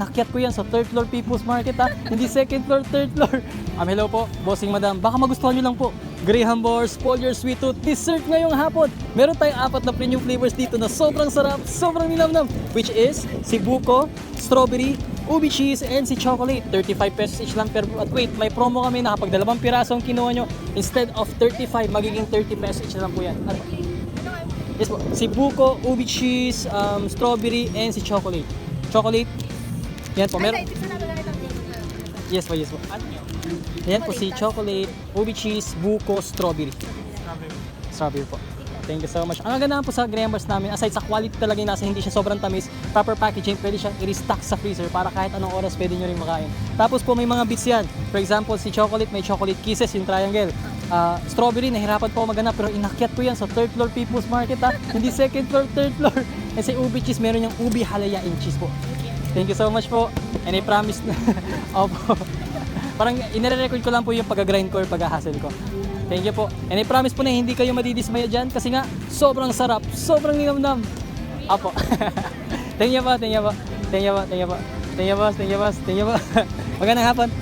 inakyat ko yan sa third floor People's Market ha. Hindi second floor, third floor. Hello po, bossing madam. Baka magustuhan nyo lang po. Graham Bars, Polier Sweet Tooth, dessert ngayong hapon. Meron tayong 4 na premium flavors dito na sobrang sarap, sobrang nilamnam. Which is si Buko, Strawberry, Ubi Cheese, and si Chocolate. 35 pesos each lang per... At wait, may promo kami na kapag 2 piraso ang kinuha nyo, instead of 35, magiging 30 pesos each lang po yan. Ano? Yes po, si Buko, Ubi Cheese, Strawberry, and si Chocolate. Chocolate, yan po, meron... Yes po, yes po. Yan po si Chocolate, Ubi Cheese, Buko, Strawberry. Strawberry po. Thank you so much. Ang ganda po sa Graham Bars namin, aside sa quality talaga yung nasa, hindi siya sobrang tamis, proper packaging, pwede siyang i-restock sa freezer para kahit anong oras pwede nyo rin makain. Tapos po may mga bits yan. For example, si Chocolate, may Chocolate Kisses, yung triangle. Strawberry, nahirapan po ako maghanap pero inakyat ko yan sa third floor People's Market ha. Hindi second floor, third floor. And si Ubi Cheese, meron yung Ubi Halaya in cheese po. Thank you so much po. And I promise na, opo. Parang inire-record ko lang po yung pag-grind ko or pag-hustle ko. Thank you po. And I promise po na hindi kayo madidismaya dyan kasi nga sobrang sarap, sobrang ninamnam. Apo. Thank you po, thank you po. Thank you po, thank you po. Thank you boss, thank you boss, thank you po. Magandang hapon.